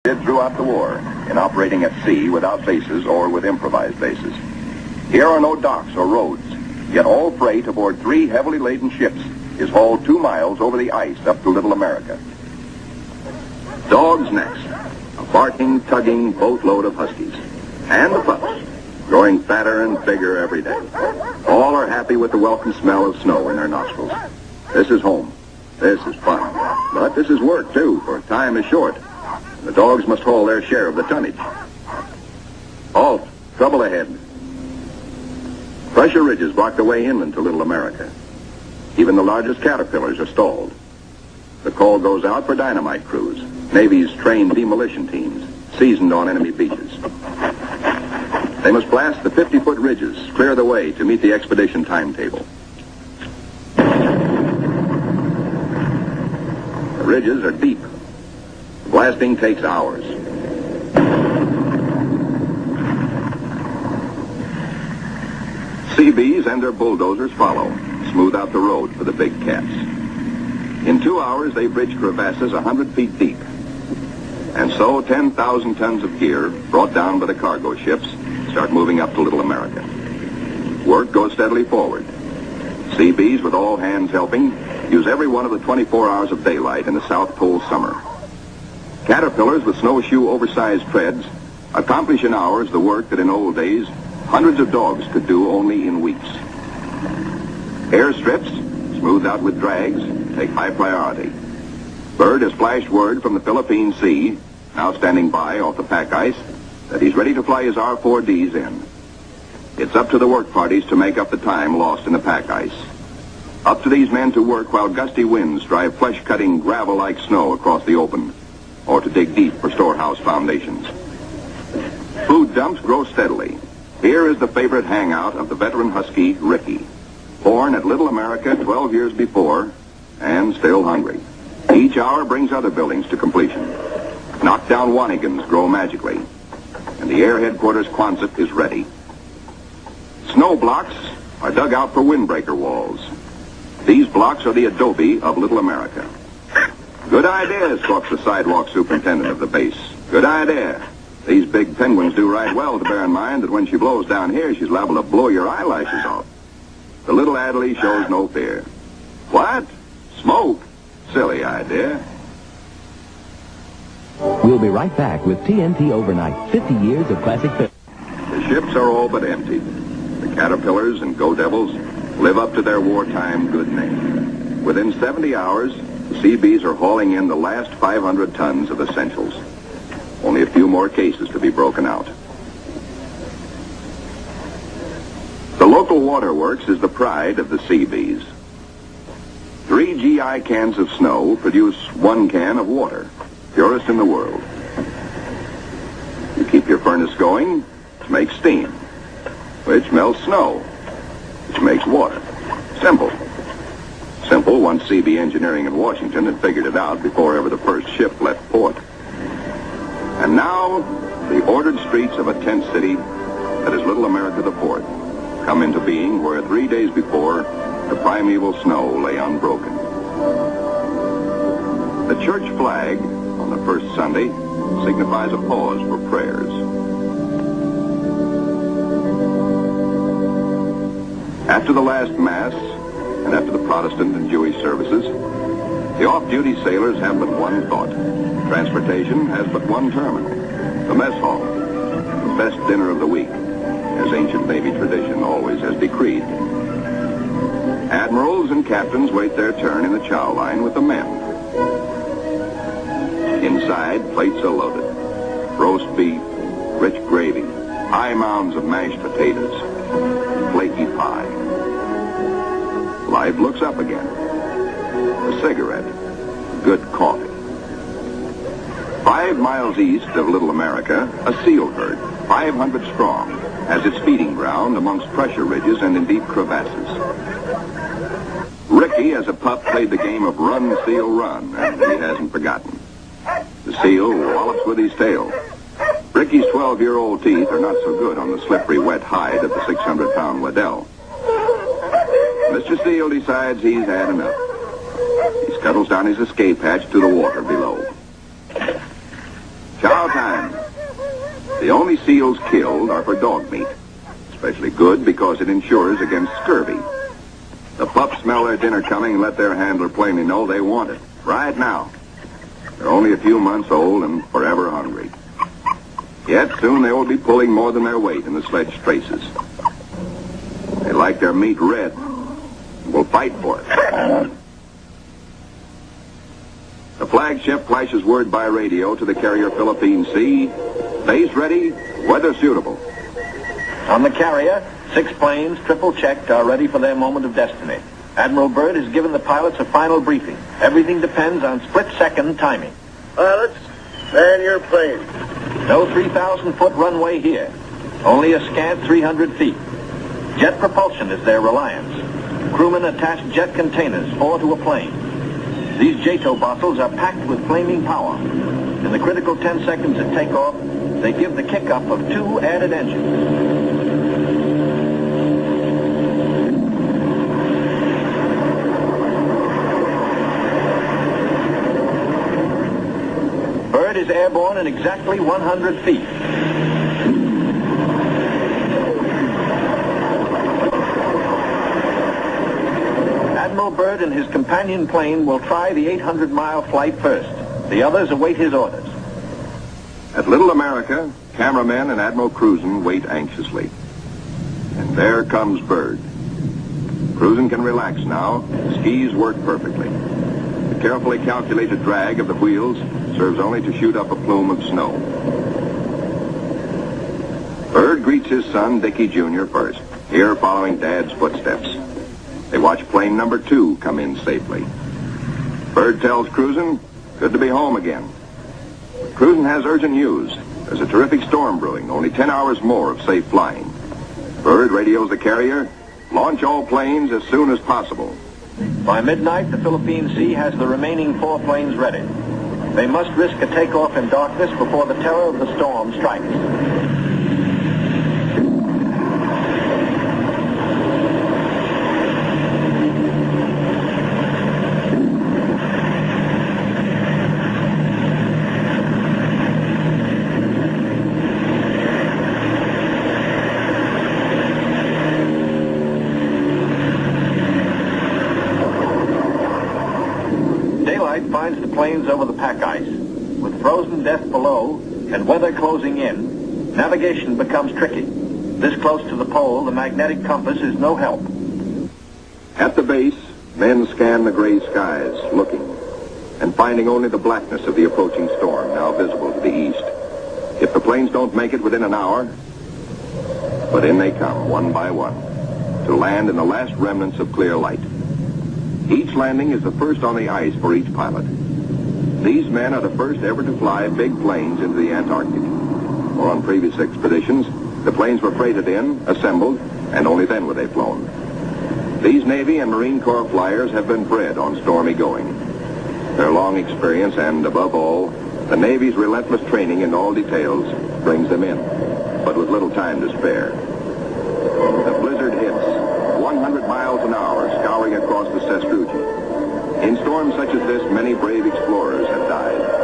did throughout the war in operating at sea without bases or with improvised bases. Here are no docks or roads, yet all freight aboard 3 heavily laden ships is hauled 2 miles over the ice up to Little America. Dogs next, a barking, tugging boatload of huskies. And the pups, growing fatter and bigger every day. All are happy with the welcome smell of snow in their nostrils. This is home. This is fun. But this is work, too, for time is short. The dogs must haul their share of the tonnage. Halt! Trouble ahead. Pressure ridges block the way inland to Little America. Even the largest caterpillars are stalled. The call goes out for dynamite crews, Navy's trained demolition teams, seasoned on enemy beaches. They must blast the 50-foot ridges, clear the way to meet the expedition timetable. The ridges are deep. The blasting takes hours. Seabees and their bulldozers follow, smooth out the road for the big cats. In 2 hours, they bridge crevasses 100 feet deep. And so 10,000 tons of gear, brought down by the cargo ships, start moving up to Little America. Work goes steadily forward. Seabees, with all hands helping, use every one of the 24 hours of daylight in the South Pole summer. Caterpillars with snowshoe oversized treads accomplish in hours the work that in old days hundreds of dogs could do only in weeks. Airstrips, smoothed out with drags, take high priority. Byrd has flashed word from the Philippine Sea, now standing by off the pack ice, that he's ready to fly his R-4Ds in. It's up to the work parties to make up the time lost in the pack ice. Up to these men to work while gusty winds drive flesh-cutting gravel-like snow across the open, or to dig deep for storehouse foundations. Food dumps grow steadily. Here is the favorite hangout of the veteran husky, Ricky. Born at Little America 12 years before, and still hungry. Each hour brings other buildings to completion. Knockdown Wanigans grow magically, and the Air Headquarters Quonset is ready. Snow blocks are dug out for windbreaker walls. These blocks are the adobe of Little America. Good idea, squawks the sidewalk superintendent of the base. Good idea. These big penguins do right well to bear in mind that when she blows down here, she's liable to blow your eyelashes off. The little Adderley shows no fear. What? Smoke? Silly idea. We'll be right back with TNT Overnight, 50 years of classic film. The ships are all but empty. The Caterpillars and Go Devils live up to their wartime good name. Within 70 hours, the Seabees are hauling in the last 500 tons of essentials. Only a few more cases to be broken out. The local waterworks is the pride of the Seabees. 3 GI cans of snow produce 1 can of water, purest in the world. You keep your furnace going to make steam, which melts snow, which makes water. Simple. Simple once CB Engineering in Washington had figured it out before ever the first ship left port. And now, the ordered streets of a tent city that is Little America the port come into being where 3 days before, the primeval snow lay unbroken. The church flag on the first Sunday signifies a pause for prayers. After the last Mass, and after the Protestant and Jewish services, the off-duty sailors have but one thought. Transportation has but one terminal, the mess hall, the best dinner of the week, as ancient Navy tradition always has decreed. Admirals and captains wait their turn in the chow line with the men. Inside, plates are loaded. Roast beef, rich gravy, high mounds of mashed potatoes, flaky pie. Life looks up again. A cigarette, good coffee. 5 miles east of Little America, a seal herd, 500 strong, has its feeding ground amongst pressure ridges and in deep crevasses. Ricky, as a pup, played the game of run, seal, run, and he hasn't forgotten. The seal wallops with his tail. Ricky's 12-year-old teeth are not so good on the slippery, wet hide of the 600-pound Waddell. Mr. Seal decides he's had enough. He scuttles down his escape hatch to the water below. Chow Chow time. The only seals killed are for dog meat. Especially good because it insures against scurvy. The pups smell their dinner coming and let their handler plainly know they want it. Right now. They're only a few months old and forever hungry. Yet soon they will be pulling more than their weight in the sledge traces. They like their meat red and will fight for it. The flagship flashes word by radio to the carrier Philippine Sea. Base ready, weather suitable. On the carrier, 6 planes, triple-checked, are ready for their moment of destiny. Admiral Byrd has given the pilots a final briefing. Everything depends on split-second timing. Pilots, man your plane. No 3,000-foot runway here. Only a scant 300 feet. Jet propulsion is their reliance. Crewmen attach jet containers, 4 to a plane. These JATO bottles are packed with flaming power. In the critical 10 seconds at takeoff, they give the kick-up of 2 added engines. Byrd is airborne in exactly 100 feet. Admiral Byrd and his companion plane will try the 800-mile flight first. The others await his orders. At Little America, cameramen and Admiral Cruzen wait anxiously. And there comes Byrd. Cruzen can relax now. The skis work perfectly. The carefully calculated drag of the wheels serves only to shoot up a plume of snow. Byrd greets his son, Dickie Jr. first, here following Dad's footsteps. They watch plane number 2 come in safely. Byrd tells Cruzen, good to be home again. Cruzen has urgent news. There's a terrific storm brewing, only 10 hours more of safe flying. Byrd radios the carrier, launch all planes as soon as possible. By midnight, the Philippine Sea has the remaining 4 planes ready. They must risk a takeoff in darkness before the terror of the storm strikes. Finds the planes over the pack ice. With frozen death below and weather closing in, navigation becomes tricky. This close to the pole, the magnetic compass is no help. At the base, men scan the gray skies, looking, and finding only the blackness of the approaching storm, now visible to the east. If the planes don't make it within an hour, but in they come, one by one, to land in the last remnants of clear light. Each landing is the first on the ice for each pilot. These men are the first ever to fly big planes into the Antarctic. Or on previous expeditions, the planes were freighted in, assembled, and only then were they flown. These Navy and Marine Corps flyers have been bred on stormy going. Their long experience and, above all, the Navy's relentless training in all details brings them in, but with little time to spare. The blizzard hits, 100 miles an hour, scouring across the sastrugi. In storms such as this, many brave explorers have died.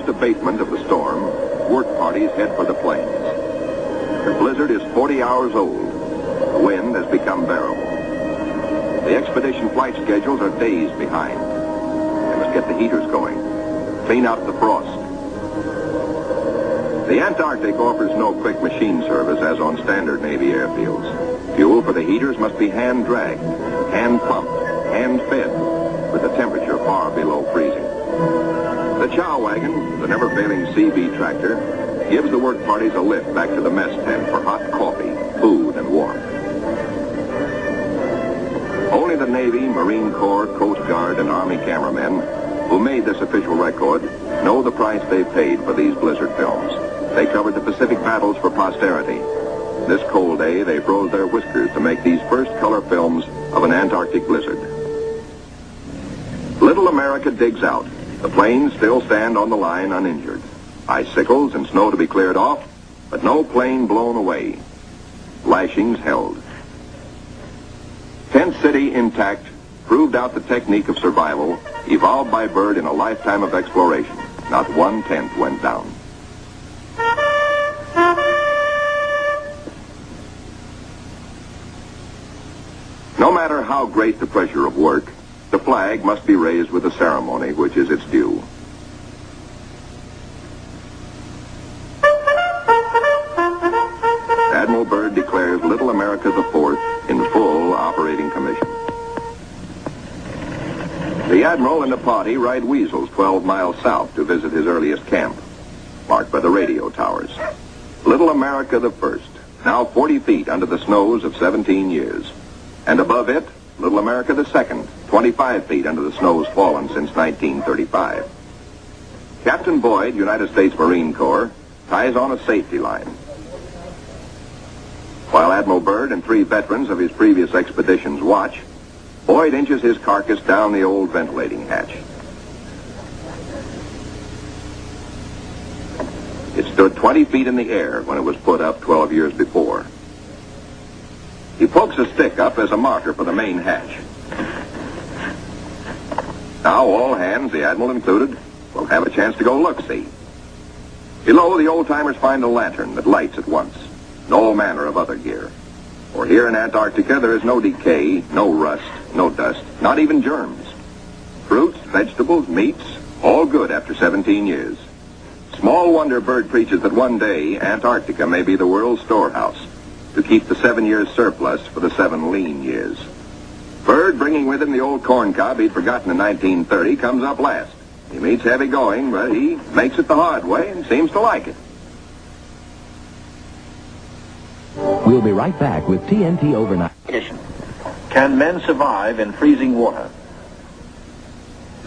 Abatement of the storm, work parties head for the plains. The blizzard is 40 hours old. The wind has become bearable. The expedition flight schedules are days behind. They must get the heaters going, clean out the frost, The Antarctic offers no quick machine service as on standard Navy airfields. Fuel for the heaters must be hand-dragged, hand-pumped, hand-fed, with the temperature far below freezing. The chow wagon, the never-failing CB tractor, gives the work parties a lift back to the mess tent for hot coffee, food, and warmth. Only the Navy, Marine Corps, Coast Guard, and Army cameramen who made this official record know the price they paid for these blizzard films. They covered the Pacific battles for posterity. This cold day, they froze their whiskers to make these first color films of an Antarctic blizzard. Little America digs out. The planes still stand on the line uninjured. Icicles and snow to be cleared off, but no plane blown away. Lashings held. Tent City intact proved out the technique of survival evolved by Byrd in a lifetime of exploration. Not one tent went down. No matter how great the pressure of work, the flag must be raised with a ceremony which is its due. Admiral Byrd declares Little America IV in full operating commission. The Admiral and the party ride Weasels 12 miles south to visit his earliest camp, marked by the radio towers. Little America I, now 40 feet under the snows of 17 years. And above it, Little America II, 25 feet under the snows fallen since 1935. Captain Boyd, United States Marine Corps, ties on a safety line, while Admiral Byrd and 3 veterans of his previous expeditions watch. Boyd inches his carcass down the old ventilating hatch. It stood 20 feet in the air when it was put up 12 years before. He pokes a stick up as a marker for the main hatch. Now all hands, the Admiral included, will have a chance to go look-see. Below, the old-timers find a lantern that lights at once. No manner of other gear. For here in Antarctica, there is no decay, no rust, no dust, not even germs. Fruits, vegetables, meats, all good after 17 years. Small wonder Byrd preaches that one day Antarctica may be the world's storehouse to keep the 7 years surplus for the 7 lean years. Byrd, bringing with him the old corn cob he'd forgotten in 1930, comes up last. He meets heavy going, but he makes it the hard way and seems to like it. We'll be right back with TNT Overnight. Can men survive in freezing water?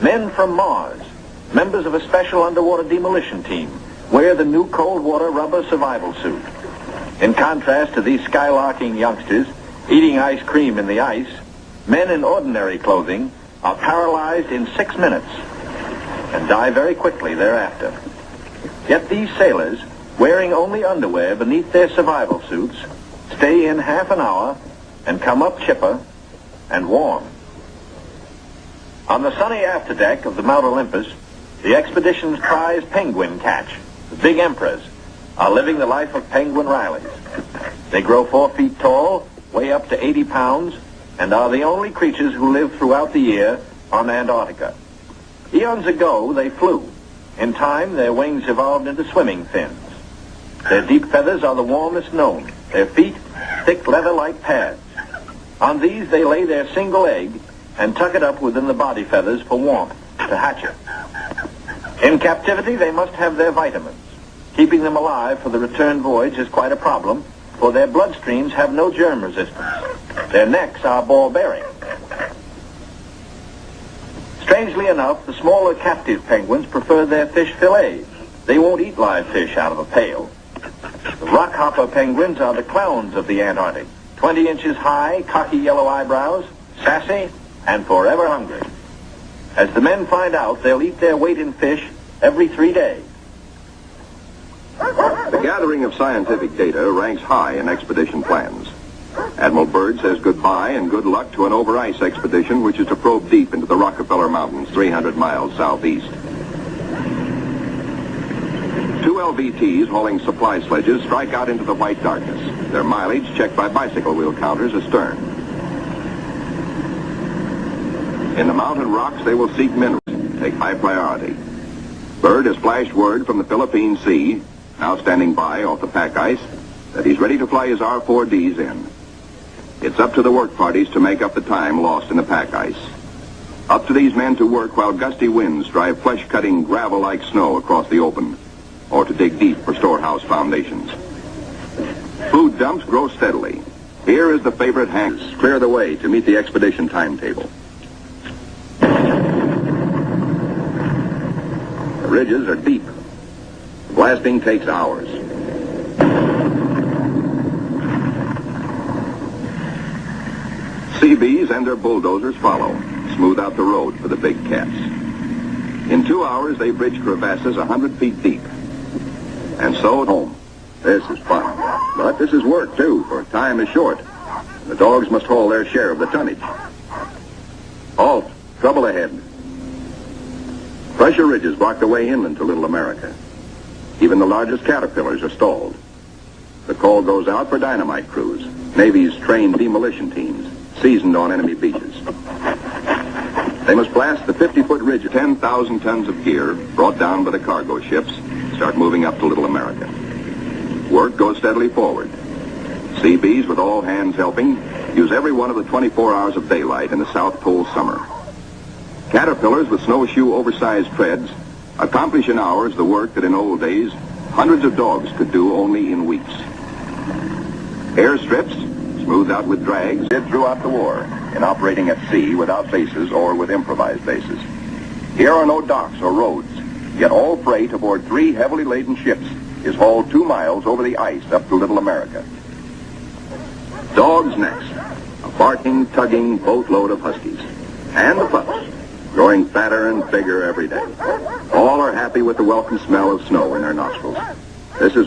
Men from Mars, members of a special underwater demolition team, wear the new cold water rubber survival suit. In contrast to these skylarking youngsters eating ice cream in the ice, men in ordinary clothing are paralyzed in 6 minutes and die very quickly thereafter. Yet these sailors, wearing only underwear beneath their survival suits, stay in half an hour and come up chipper and warm. On the sunny afterdeck of the Mount Olympus, the expedition's prize penguin catch, the big emperors, are living the life of penguin Rileys. They grow 4 feet tall, weigh up to 80 pounds, and are the only creatures who live throughout the year on Antarctica. Eons ago, they flew. In time, their wings evolved into swimming fins. Their deep feathers are the warmest known. Their feet, thick leather-like pads. On these, they lay their single egg and tuck it up within the body feathers for warmth, to hatch it. In captivity, they must have their vitamins. Keeping them alive for the return voyage is quite a problem, for their bloodstreams have no germ resistance. Their necks are ball-bearing. Strangely enough, the smaller captive penguins prefer their fish fillets. They won't eat live fish out of a pail. The rockhopper penguins are the clowns of the Antarctic. 20 inches high, cocky yellow eyebrows, sassy, and forever hungry. As the men find out, they'll eat their weight in fish every 3 days. The gathering of scientific data ranks high in expedition plans. Admiral Byrd says goodbye and good luck to an over-ice expedition which is to probe deep into the Rockefeller Mountains, 300 miles southeast. 2 LVTs hauling supply sledges strike out into the white darkness, their mileage checked by bicycle wheel counters astern. In the mountain rocks, they will seek minerals, take high priority. Byrd has flashed word from the Philippine Sea now standing by off the pack ice, that he's ready to fly his R4Ds in. It's up to the work parties to make up the time lost in the pack ice. Up to these men to work while gusty winds drive flesh-cutting gravel-like snow across the open, or to dig deep for storehouse foundations. Food dumps grow steadily. Here is the favorite hands clear the way to meet the expedition timetable. The ridges are deep. Blasting takes hours. CBs and their bulldozers follow, smooth out the road for the big cats. In 2 hours, they bridge crevasses 100 feet deep. And so home. This is fun. But this is work, too, for time is short. The dogs must haul their share of the tonnage. Halt. Trouble ahead. Pressure ridges block the way inland to Little America. Even the largest caterpillars are stalled. The call goes out for dynamite crews, Navy's trained demolition teams, seasoned on enemy beaches. They must blast the 50-foot ridge of 10,000 tons of gear brought down by the cargo ships, start moving up to Little America. Work goes steadily forward. CBs, with all hands helping, use every one of the 24 hours of daylight in the South Pole summer. Caterpillars with snowshoe oversized treads accomplish in hours the work that in old days hundreds of dogs could do only in weeks. Airstrips, smoothed out with drags, did throughout the war in operating at sea without bases or with improvised bases. Here are no docks or roads, yet all freight aboard 3 heavily laden ships is hauled 2 miles over the ice up to Little America. Dogs next, a barking, tugging boatload of huskies. And the pups, growing fatter and bigger every day. All are happy with the welcome smell of snow in their nostrils. This is